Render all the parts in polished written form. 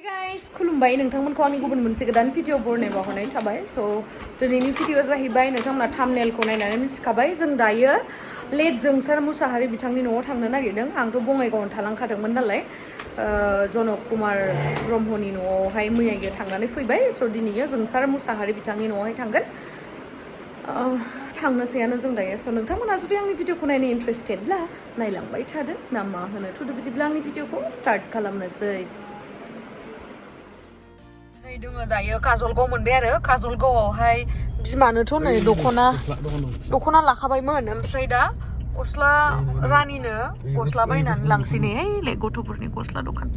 guys, खुलुमबाय नोंथांमोनखौ आंनि गुबुन मोनसे गोदान भिडिअ बरनाय बावहरनाय थाबाय स' दिनैनि भिडिअआ जाहैबाय नोंथांमोना थाम्बनेलखौ नायनानै मिथिखाबाय जों दायो लेट जोंसार मुसाहारि बिथांनि न'आव थांनो नागिरदों आंथ' बङाइगावआव थालांखादोंमोन नालाय जनक कुमार ब्रह्मनि न'आवहाय मैया थांनानै फैबाय स' दिनैयो जोंसार मुसाहारि बिथांनि न'आवहाय थांगोन थांनोसैयानो जों दायो स' नोंथांमोना जुदि आंनि भिडिअखौ नायनो इन्ट्रेस्टेडब्ला नायलांबाय थादो ना मा होनो थुदो बिदिब्ला आंनि भिडिअखौ स्टार्ट खालामनोसै नै दङ दायो काजलगाव मोनबाय आरो काजलगावआवहाय बिमानोथ' नै दख'ना लाखाबायमोन ओमफ्राय दा गस्ला रानिनो गस्ला बायनानै लांसै नै ले गथ'फोरनि गस्ला दखान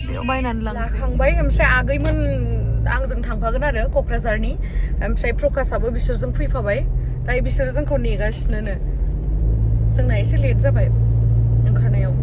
बेयाव बायनानै लांखांबाय ओमफ्राय आगैमोन आंजों थांफागोन आरो क'क्राझारनि ओमफ्राय प्रकाशआबो बिसोरजों फैफाबाय दायो बिसोरो जोंखौ नेगासिनो जोंना एसे लेट जाबाय ओंखारनायाव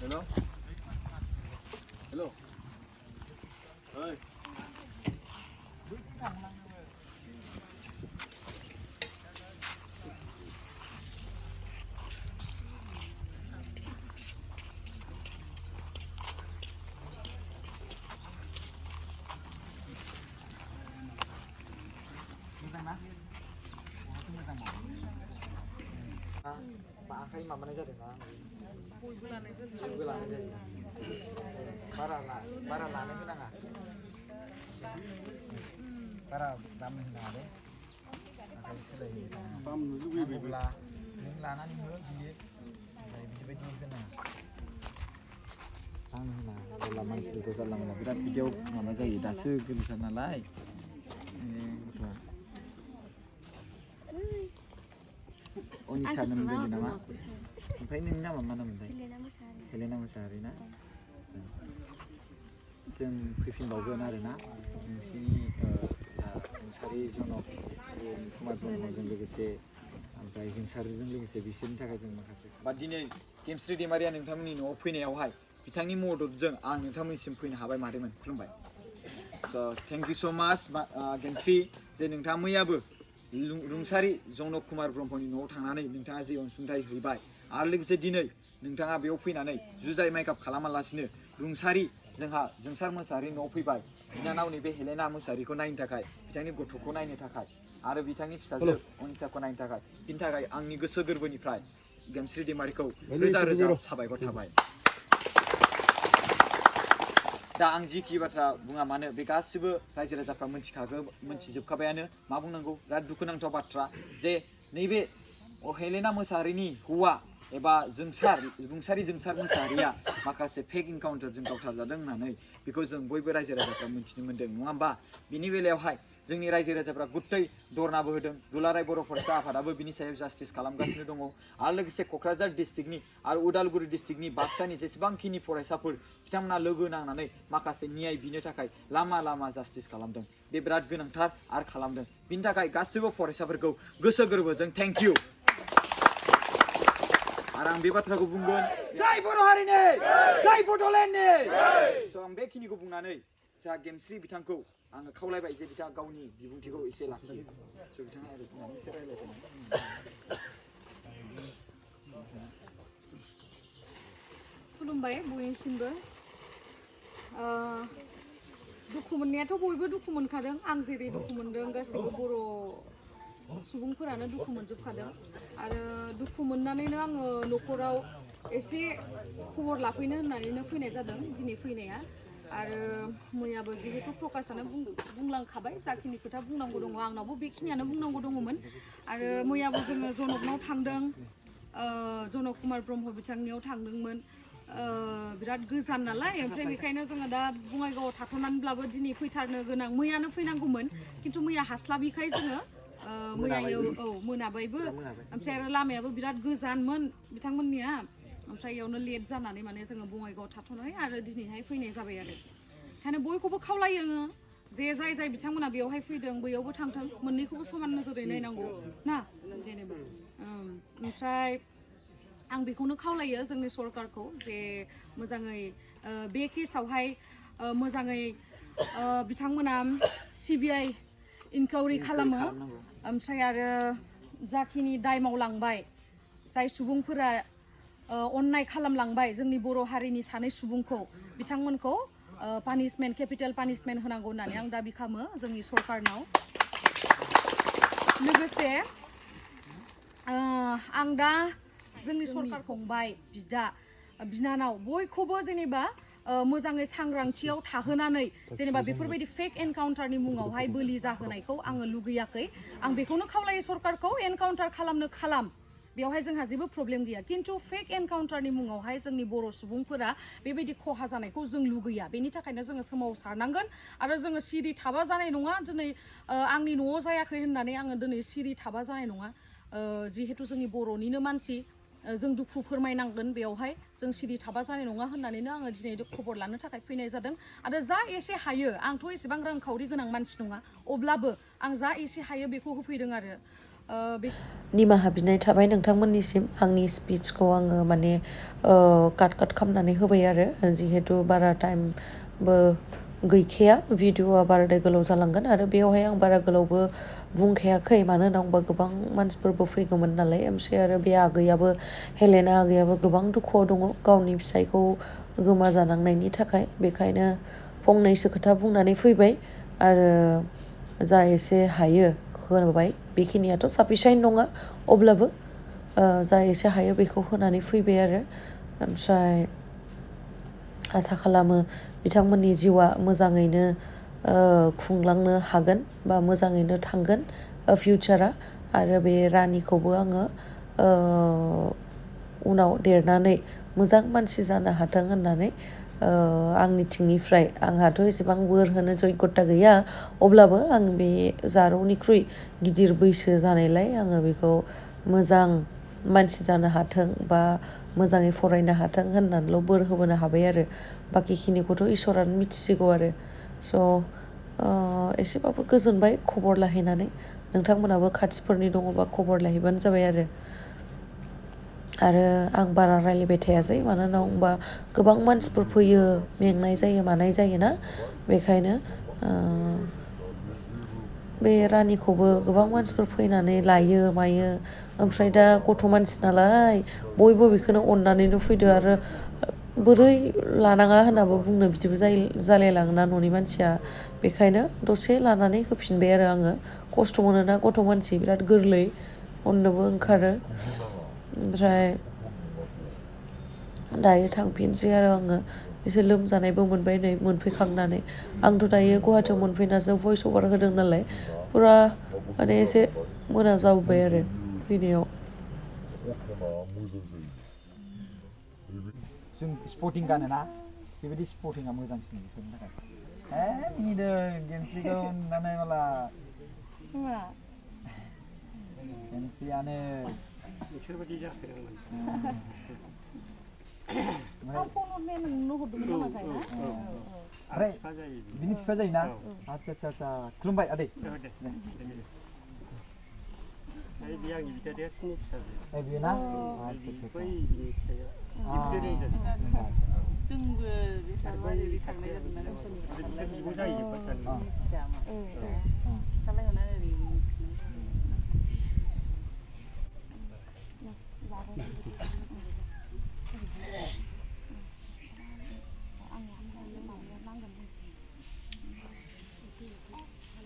Hello? Hello? Ơi. Pak Akai mamanya jadi nggak? Bulan aja. Para lana kita nggak? Para damen nggak deh? Akai sudah ini. Pam dulu belah. Ini lana nih dulu dia. Dari biji itu nah. Pam nah. Kalau masih itu salah mana? Kita video mama saya itu sih ke sana lagi. Ini betul. Oni sana mungkin nama. ओमफ्राय नोंनि नामा मा नाममोनथाय Helena Mushahary ना जों फैफिनबावगोन आरोना नोंसिनि मुसाहारि जनक कुमार ब्रह्मजों लोगोसे ओमफ्राय जोंसारजों लोगोसे बिसोरनि थाखाय जों माखासे बा दिनै गेमस्रि दैमारिया नोंथांमोननि न'आव फैनायावहाय बिथांनि मददजों आं नोंथांमोननिसिम फैनो हाबाय मादैमोन खुलुमबाय स' थेंक इउ स' माच गेमस्रि जे नोंथाङा मैयाबो रुंसारि जनक कुमार ब्रह्मनि न'आव थांनानै नोंथाङा जे अनसुंथाइ हैबाय आरो लोगोसे दिनै नोंथाङा बेयाव फैनानै जुजाइ मेकआप खालामालासिनो रुंसारि जोंहा जोंसार मुसाहारि न'आव फैबाय बिनानावनि बे हेलेना मुसाहारिखौ नायनो थाखाय बिथांनि गथ'खौ नायनो थाखाय आरो बिथांनि फिसाजो अनिसाखौ नायनो थाखाय बिनि थाखाय आंनि गोसो गोरबोनिफ्राय गेमस्रि दैमारिखौ रोजा रोजा साबायखर थाबाय दा आं जिखि बाथ्रा बुङा मानो बे गासिबो रायजो राजाफ्रा मोनथिजोबखाबायानो मा बुंनांगौ बिराद दुखुनांथाव बाथ्रा जे नैबे हेलेना मुसाहारिनि हौवा एबा रुंसारि जोंसार मुसाहारिया माखासे फेक इनकाउन्टारजों गावथारजादों होननानै बेखौ जों बयबो रायजो राजाफ्रा मिथिनो मोन्दों नङा होमबा बिनि बेलायावहाय जोंनि रायजो राजाफ्रा गुथै धरनाबो होदों दुलाराय बर' फरायसा आफादाबो बिनि सायाव जास्टिस खालामगासिनो दङ आरो लोगोसे क'क्राझार डिस्ट्रिक्टनि आरो उदालगुरि डिस्ट्रिक्टनि बाक्सानि जेसेबांखिनि फरायसाफोर बिथांमोना लोगो नांनानै माखासे न्याय बिनो थाखाय लामा जास्टिस खालामदों बे बिराद गोनांथार आरो खालामदों बिनि थाखाय गासिबो फरायसाफोरखौ गोसो गोरबोजों थेंक इउ आरो आं बे बाथ्राखौ बुंगोन जय बर' हारिनि जय बड'लेण्डनि स' आं बेखिनिखौ बुंनानै जोंहा गेमस्रि बिथांखौ आङो खावलायबाय जे बिथाङा गावनि बिबुंथिखौ एसे लाखियो स' बिथाङा ओरै बुंनानै एसे रायज्लायगोन खुलुमबाय बयनिसिमबो दुखु मोननायाथ' बयबो दुखु मोनखादों आं जेरै दुखु मोनदों गासैबो बर' सुबुंफोरानो दुखु मोनजोबखादों आरो दुखु मोननानैनो आङो न'खराव एसे खबर लाफैनो होननानैनो फैनाय जादों दिनै फैनाया आरो मैयाबो जिहेतु प्रकाशआनो बुंलांखाबाय जाखिनि खोथा बुंनांगौ दङ आंनावबो बेखिनियानो बुंनांगौ दङमोन आरो मैयाबो जोङो जनकनाव थांदों जनक कुमार ब्रह्म बिथांनियाव थांदोंमोन बिराद गोजान नालाय ओमफ्राय बेखायनो जोङो दा बङाइगावआव थाथ'नानैब्लाबो दिनै फैथारनो गोनां मैयानो फैनांगौमोन खिन्थु मैया हास्लाबिखाय जोङो मैयायो मोनाबायबो ओमफ्राय आरो लामायाबो बिराद गोजानमोन बिथांमोननिया ओमफ्राय इयावनो लेट जानानै माने जोङो बङाइगावआव थाथ'नानै आरो दिनैहाय फैनाय जाबाय आरो ओंखायनो बयखौबो खावलायो जे जाय बिथांमोना बेयावहाय फैदों बैयावबो थांथों मोननैखौबो समान नोजोरै नायनांगौ ना जेनेबा ओमफ्राय आं बेखौनो खावलायो जोंनि सरकारखौ जे मोजाङै बे केसआवहाय मोजाङै बिथांमोना CBI इनकुवारि खालामो ओमफ्राय आरो जाखिनि दाय मावलांबाय जाय सुबुंफोरा अन्याय खालामलांबाय जोंनि बर' हारिनि सानै सुबुंखौ बिथांमोनखौ पानिशमेन्ट केपिटेल पानिशमेन्ट होनांगौ होननानै आं दाबि खालामो जोंनि सरकारनाव लोगोसे आं दा जोंनि सरकार फंबाय बिदा बिनानाव बयखौबो जेनेबा मोजाङै सांग्रांथियाव थाहोनानै जेनेबा बेफोरबायदि फेक एनकाउन्टारनि मुङावहाय बोलि जाहोनायखौ आङो लुगैयाखै आं बेखौनो खावलायो सरकारखौ एनकाउन्टार खालाम बेवहाय जोंहा जेबो प्रब्लेम गैया खिन्थु फेक एनकाउन्टारनि मुङावहाय जोंनि बर' सुबुंफोरा बेबायदि खहा जानायखौ जों लुगैया बेनि थाखायनो जोङो सोमावसारनांगोन आरो जोङो सिरि थाबा जानाय नङा दिनै आंनि न'आव जायाखै होननानै आङो दिनै सिरि थाबा जानाय नङा जिहेतु जोंनि बर'निनो मानसि जों दुखु फोरमायनांगोन बेवहाय जों सिरि थाबा जानाय नङा होननानैनो आङो दिनै खबर लानो थाखाय फैनाय जादों आरो जा एसे हायो आंथ' एसेबां रांखावरि गोनां मानसि नङा अब्लाबो आं जा एसे हायो बेखौ होफैदों आरो निमाहा बिनाय थाबाय नोंथांमोननिसिम आंनि स्पिचखौ आङो माने काट खालामनानै होबाय आरो जिहेतु बारा टाइमबो गैखाया भिडिअआ बाराद्राय गोलाव जालांगोन आरो बेवहाय आं बारा गोलावबो बुंखायाखै मानो होनना बुंबा गोबां मानसिफोरबो फैगौमोन नालाय ओमफ्राय आरो बे आगैयाबो हेलेना आगैयाबो गोबां दुखुआव दङ गावनि फिसायखौ गोमाजानांनायनि थाखाय बेखायनो फंनैसो खोथा बुंनानै फैबाय आरो जा एसे हायो होबाय बेखिनियाथ' साफिसियेन्ट नङा अब्लाबो जा एसे हायो बेखौ होनानै फैबाय आरो ओमफ्राय आसा खालामो बिथांमोननि जिउआ मोजाङैनो खुंलांनो हागोन बा मोजाङैनो थांगोन फिउचारा आरो बे रानिखौबो आङो उनाव देरनानै मोजां मानसि जानो हाथों होननानै आंनिथिंनिफ्राय आंहाथ' एसेबां बोर होनो जग्यता गैया अब्लाबो आं बे जारौनिख्रुइ गिदिर बैसो जानायलाय आङो बेखौ मोजां मानसि जानो हाथों बा मोजाङै फरायनो हाथों होननानैल' बोर होबोनो हाबाय आरो बाखिखिनिखौथ' इसोरानो मिथिसिगौ आरो स' एसेबाबो गोजोनबाय खबर लाहैनानै नोंथांमोनाबो खाथिफोरनि दङबा खबर लाहैबानो जाबाय आरो आं बारा रायलायबाय थायासै मानो होनना बुंबा गोबां मानसिफोर फैयो मेंनाय जायो मानाय जायोना बेखायनो बे रानिखौबो गोबां मानसिफोर फैनानै लायो मायो ओमफ्राय दा गथ' मानसि नालाय बयबो बेखौनो अननानैनो फैदो आरो बोरै लानाङा होननाबो बुंनो बिदिबो जालायलाङोना न'नि मानसिया बेखायनो दसे लानानै होफिनबाय आरो आङो खस्थ' मोनोना गथ' मानसि बिराद गोरलै अननोबो ओंखारो ओमफ्राय दायो थांफिनसै आरो आङो एसे लोमजानायबो मोनबाय नै मोनफैखांनानै आंथ' दायो गुवाहाटियाव मोनफैनासो भइस अभार होदों नालाय फुरा माने एसे मोना जाबोबाय आरो फैनायाव जों स्पर्टिं गानोना बेबायदि स्पर्टिंआ मोजांसिन बेफोरनि थाखाय मिनिदों गेमस्रिखौ नुनानै माला गेमस्रियानो बिसोरबायदि जाखायो ओमफ्राय बिनि बिफा जायोना आदसा खुलुमबाय आदै बे आंनि बिदा देरसिननि फिसाजो बेयो ना बै फिसाया जोंबो बेसादबारि थांनाय जादोंना बिब' जायो मिथियामोन खिथालायहरना ओरै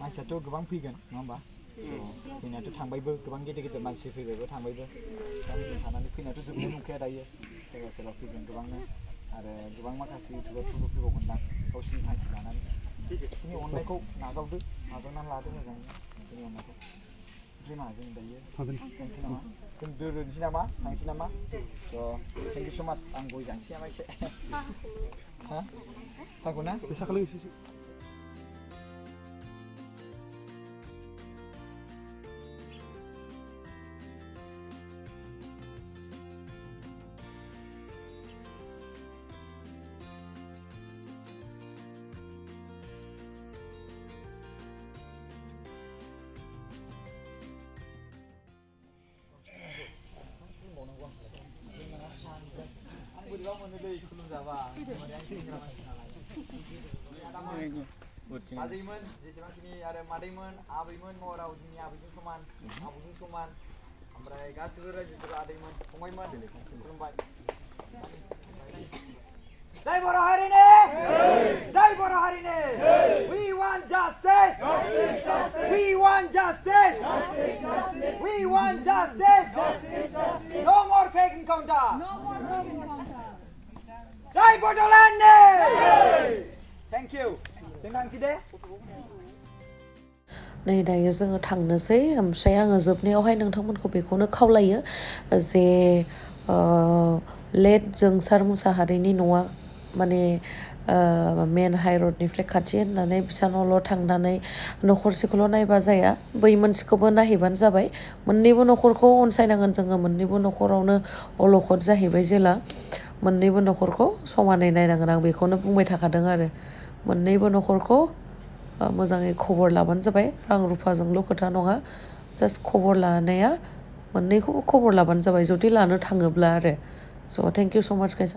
मानसियाथ' गोबां फैगोन नङा होमबा फैनायाथ' थांबायबो गोबां गेदेर गेदेर मानसि फैबायबो थांबायबो गामिजों थानानै फैनायाथ' जोबनो नंखाया दायो सोरबा फैगोन गोबांनो आरो गोबां माखासे इउटुबारफोरबो फैबावगोनदां गावसिनि थांखि लानानै बिसोरनि अननायखौ नाजावनानै लादो मोजाङै बिसोरनि अननायखौ ओमफ्राय मा जों दायो थांसै नामा जों दोरोनोसै नामा थांसै नामा थेंक इउ स' माच आं गय जानोसै नामा एसे थांगौ ना फैसा खालाम आदैमोन जेसेबांखिनि आरो मादैमोन आबैमोन महराव जोंनि आबैजों समान आबौजों समान ओमफ्राय गासिबो रायजोफोर आदैमोन फंबायमोन खुलुमबाय जय बर' हारिनि जय बर' हारिनि we want justice we want justice we want justice no more fake encounter Jay बड'लेण्डनि thank you जों थांसै दे नै दायो जोङो थांनोसै ओमफ्राय आङो जोबनायावहाय नोंथांमोनखौ बेखौनो खावलायो जे लेट जोंसार मुसाहारिनि न'आ माने मेन हाइरडनिफ्राय खाथि होननानै बिसानावल' थांनानै न'खरसेखौल' नायबा जाया बै मोनसेखौबो नायहैबानो जाबाय मोननैबो न'खरखौ अनसायनांगोन जोङो मोननैबो न'खरावनो अलखद जाहैबाय जेला मोननैबो न'खरखौ समानै नायनांगोन आं बेखौनो बुंबाय थाखादों आरो मोननैबो न'खरखौ मोजाङै खबर लाबानो जाबाय रां रुफाजोंल' खोथा नङा जास्ट खबर लानाया मोननैखौबो खबर लाबानो जाबाय जुदि लानो थाङोब्ला आरो स' थेंक इउ स' माच गाइस